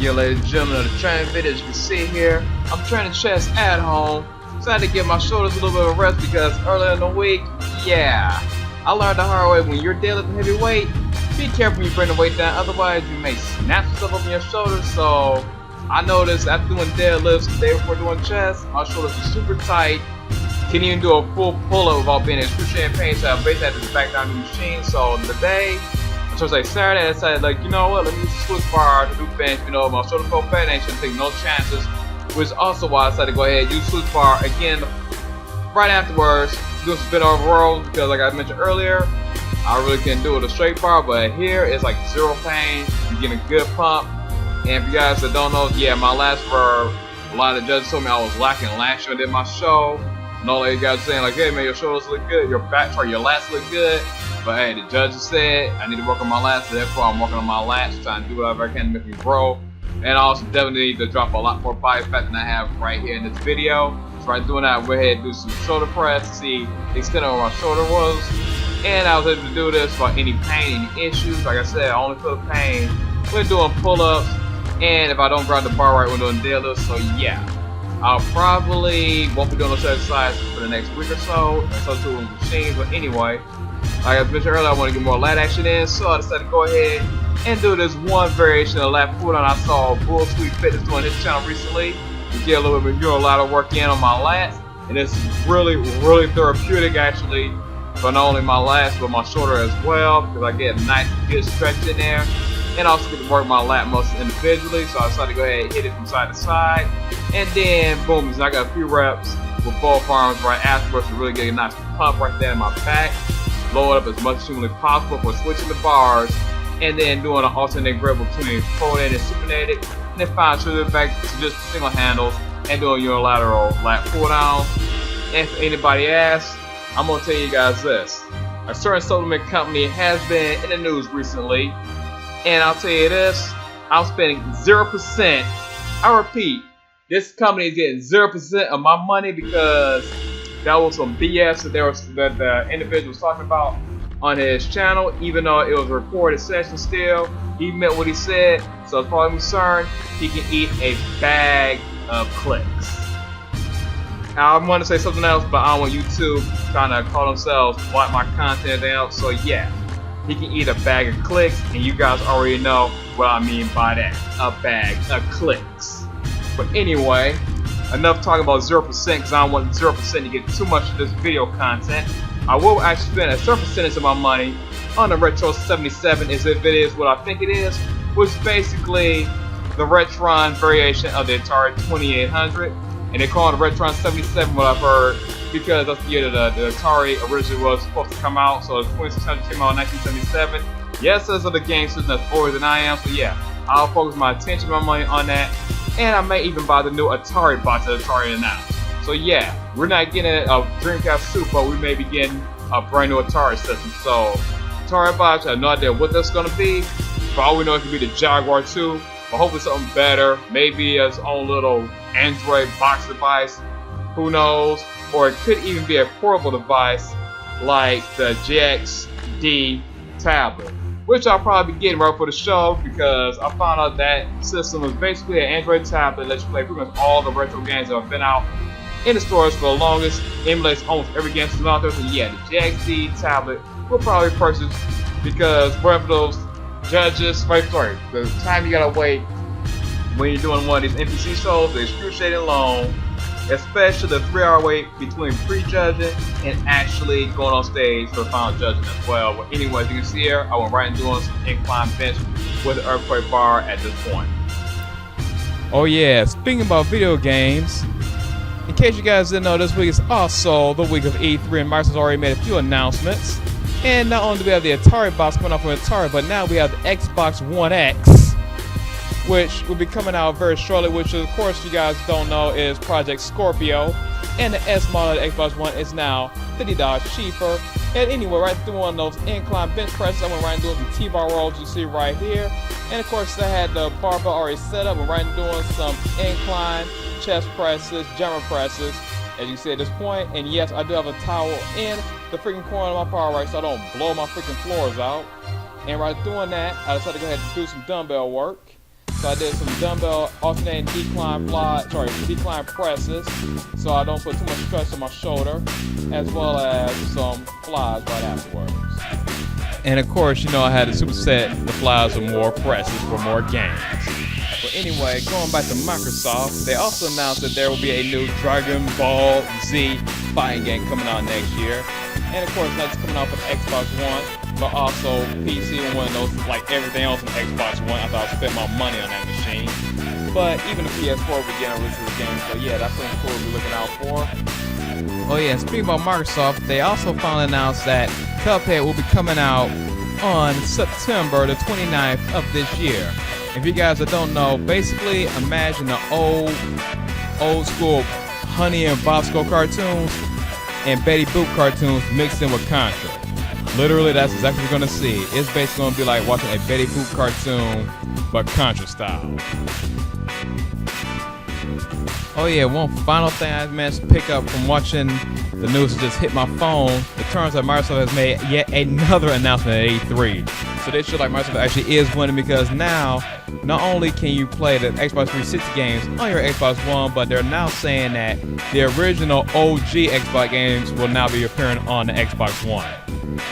Yeah, ladies and gentlemen, of the training video, as you can see here, I'm training chest at home. Decided to give my shoulders a little bit of rest because earlier in the week, yeah, I learned the hard way when you're deadlifting heavy weight, be careful when you bring the weight down, otherwise you may snap stuff up in your shoulders. So I noticed after doing deadlifts the day before doing chest, my shoulders are super tight. Can't even do a full pull-up without being in excruciating pain, so I basically had to back down the machine. So today, so it's like Saturday, I decided, like, you know what, let me use the Swiss bar to do bench. You know, my shoulder felt bad, I ain't shouldn't take no chances. Which is also why I decided to go ahead and use Swiss bar again right afterwards. Do some bit of rows because, like I mentioned earlier, I really can't do it with a straight bar, but here it's like zero pain. You're getting a good pump. And if you guys that don't know, yeah, my last verb, a lot of the judges told me I was lacking last year I did my show. And all you guys saying like, hey man, your shoulders look good, your back, sorry, your lats look good. But hey, the judges said I need to work on my lats, so therefore I'm working on my lats, trying to do whatever I can to make me grow. And I also definitely need to drop a lot more body fat than I have right here in this video. So right doing that, we're ahead and do some shoulder press to see the extent of where my shoulder was. And I was able to do this without any pain, any issues. Like I said, I only feel pain when doing pull-ups, and if I don't grab the bar right when doing deadlifts. So yeah, I'll probably won't be doing those exercises for the next week or so, and so too with machines. But anyway, like I mentioned earlier, I want to get more lat action in, so I decided to go ahead and do this one variation of lat pull down. I saw Bull Sweet Fitness doing his channel recently to get a little bit, doing a lot of work in on my lats, and it's really therapeutic actually for not only my lats but my shoulder as well, because I get a nice good stretch in there, and also get to work my lat muscles individually. So I decided to go ahead and hit it from side to side, and then boom, so I got a few reps with both arms right afterwards to really get a nice pump right there in my back. Lower it up as much as humanly possible for switching the bars, and then doing an alternate grip between pronated and supinated, and then finally switching back to just single handles and doing unilateral lat pull downs. And if anybody asks, I'm gonna tell you guys this: a certain supplement company has been in the news recently, and I'll tell you this: I'm spending 0%. I repeat, this company is getting 0% of my money because that was some BS that the individual was talking about on his channel. Even though it was a recorded session, still he meant what he said. So as far as I'm concerned, he can eat a bag of clicks. I want to say something else, but I don't want YouTube trying to call themselves block my content out. So yeah, he can eat a bag of clicks, and you guys already know what I mean by that. A bag of clicks. But anyway, enough talking about 0% because I don't want 0% to get too much of this video content. I will actually spend a certain percentage of my money on the Retro 77 if it is what I think it is, which is basically the Retron variation of the Atari 2800. And they call it the Retron 77, what I've heard, because that's the year that the Atari originally was supposed to come out. So the 2600 came out in 1977. Yes, those are the game systems that's older than I am. So yeah, I'll focus my attention, my money on that. And I may even buy the new Atari box that Atari announced. So yeah, we're not getting a Dreamcast 2, but we may be getting a brand new Atari system. So Atari box, I have no idea what that's gonna be. For all we know, it could be the Jaguar 2, but hopefully something better. Maybe its own little Android box device. Who knows? Or it could even be a portable device like the JXD tablet, which I'll probably be getting right for the show because I found out that system is basically an Android tablet that lets you play pretty much all the retro games that have been out in the stores for the longest. Emulates almost every game system out there. So yeah, the JXD tablet will probably purchase because for those judges, the time you gotta wait when you're doing one of these NPC shows is excruciating long, especially the 3-hour wait between pre-judging and actually going on stage for the final judging as well. But anyway, as you can see here, I went right into doing some incline bench with the earthquake bar at this point. Oh yeah, speaking about video games, in case you guys didn't know, this week is also the week of E3, and Microsoft's already made a few announcements. And not only do we have the Atari box coming out from Atari, but now we have the Xbox One X, which will be coming out very shortly, which of course you guys don't know is Project Scorpio. And the S model of the Xbox One is now $50 cheaper. And anyway, right through one of those incline bench presses, I went right and doing some T-bar rolls you see right here. And of course I had the barbell already set up, and right and doing some incline chest presses, jumper presses, as you can see at this point. And yes, I do have a towel in the freaking corner of my power rack so I don't blow my freaking floors out. And right doing that, I decided to go ahead and do some dumbbell work. So I did some dumbbell alternating decline presses, so I don't put too much stress on my shoulder, as well as some flies right afterwards. And of course, you know, I had to superset the flies with more presses for more gains. But anyway, going back to Microsoft, they also announced that there will be a new Dragon Ball Z fighting game coming out next year. And of course, that's coming out for Xbox One, but also PC and Windows, like everything else on Xbox One. I thought I'd spend my money on that machine. But even the PS4 will get a release of the game, so yeah, that's something cool to be looking out for. Oh yeah, speaking about Microsoft, they also finally announced that Cuphead will be coming out on September the 29th of this year. If you guys that don't know, basically imagine the old school Honey and Bosco cartoons and Betty Boop cartoons mixed in with Contra. Literally, that's exactly what you're gonna see. It's basically gonna be like watching a Betty Boop cartoon, but Contra style. Oh yeah, one final thing I managed to pick up from watching the news that just hit my phone. It turns out Microsoft has made yet another announcement at E3. So they show like Microsoft actually is winning, because now not only can you play the Xbox 360 games on your Xbox One, but they're now saying that the original OG Xbox games will now be appearing on the Xbox One.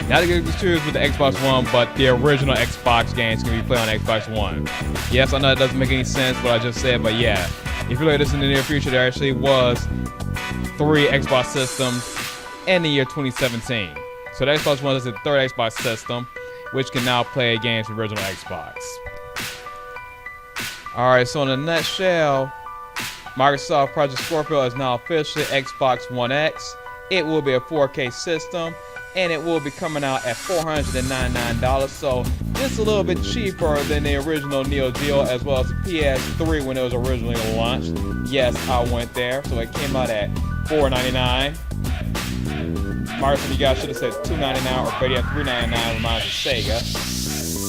Not to get confused with the Xbox One, but the original Xbox games can be played on Xbox One. Yes, I know it doesn't make any sense what I just said, but yeah. If you look at this in the near future, there actually was 3 Xbox systems in the year 2017. So the Xbox One is the 3rd Xbox system, which can now play games from the original Xbox. Alright, so in a nutshell, Microsoft Project Scorpio is now officially Xbox One X. It will be a 4K system, and it will be coming out at $499, so just a little bit cheaper than the original Neo Geo, as well as the PS3 when it was originally launched. Yes, I went there, so it came out at $499. Microsoft, you guys should have said $299 or better yet $399 when mine was Sega.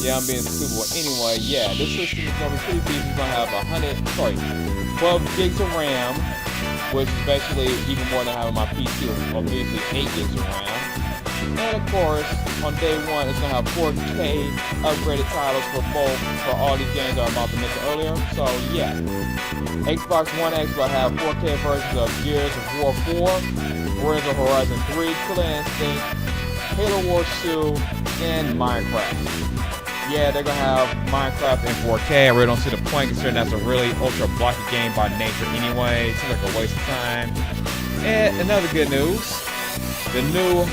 Yeah, I'm being stupid. Well, anyway, yeah, this system is going to be pretty decent. It's going to have 12 gigs of RAM, which is basically even more than having my PC, or basically 8 gigs of RAM. And of course, on day one, it's going to have 4K upgraded titles for all these games that I'm about to mention earlier. So yeah, Xbox One X will have 4K versions of Gears of War 4, Forza Horizon 3, Killer Instinct, Halo Wars 2, and Minecraft. Yeah, they're going to have Minecraft in 4K. I really don't see the point, considering that's a really ultra blocky game by nature anyway. It seems like a waste of time. And another good news, the new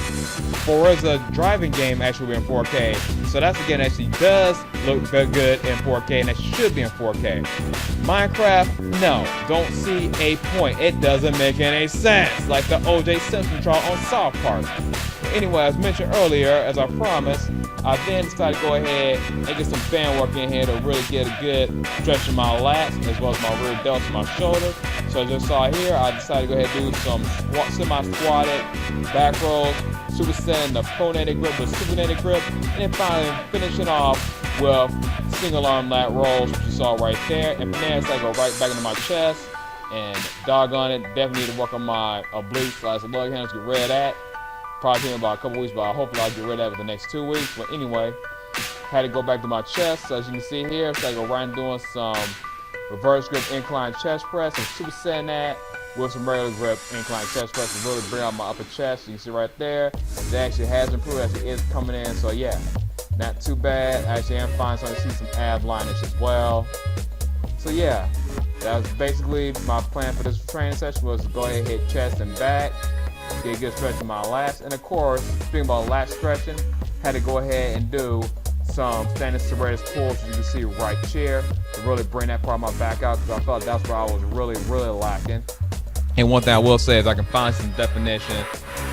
Forza driving game actually will be in 4K. So that's a game that actually does look good in 4K, and it should be in 4K. Minecraft, no, don't see a point. It doesn't make any sense, like the O.J. Simpson trial on South Park. Anyway, as mentioned earlier, as I promised, I then decided to go ahead and get some fan work in here to really get a good stretch in my lats, as well as my rear delts and my shoulder. So as you saw here, I decided to go ahead and do some semi-squatted back rolls, supersetting the pronated grip with supinated grip, and then finally finishing off with single arm lat rolls, which you saw right there. And from there, it's like go right back into my chest, and doggone it, definitely need to work on my obliques, lug handles, get rid of that. Probably taking about a couple weeks, but hopefully I'll get rid of it in the next 2 weeks. But anyway, had to go back to my chest. So as you can see here, so I go right and doing some reverse grip incline chest press and supersetting that with some regular grip incline chest press to really bring out my upper chest. So you can see right there, it actually has improved as it is coming in. So yeah, not too bad. Actually, I'm fine. So I see some ab lineage as well. So yeah, that was basically my plan for this training session, was to go ahead and hit chest and back, get a good stretch in my lats. And of course, speaking about lat stretching, had to go ahead and do some standing serratus pulls, as you can see right here, to really bring that part of my back out, because I felt that's where I was really lacking. And one thing I will say is I can find some definition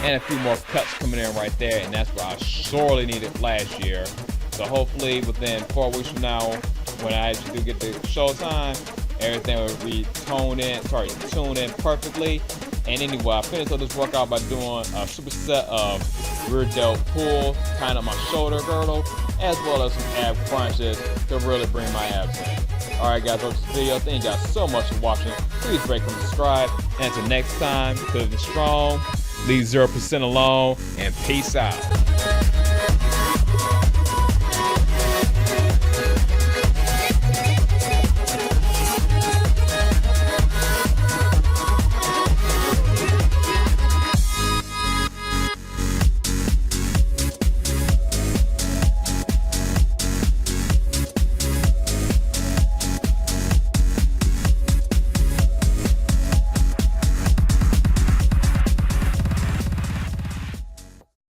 and a few more cuts coming in right there, and that's what I sorely needed last year. So hopefully within 4 weeks from now, when I actually do get the show time, everything will be tuned in perfectly. And anyway, I finished up this workout by doing a superset of rear delt pull, tying up my shoulder girdle, as well as some ab crunches to really bring my abs in. Alright guys, that's this video. Thank you guys so much for watching. Please rate, comment, subscribe. And until next time, living strong, leave 0% alone, and peace out.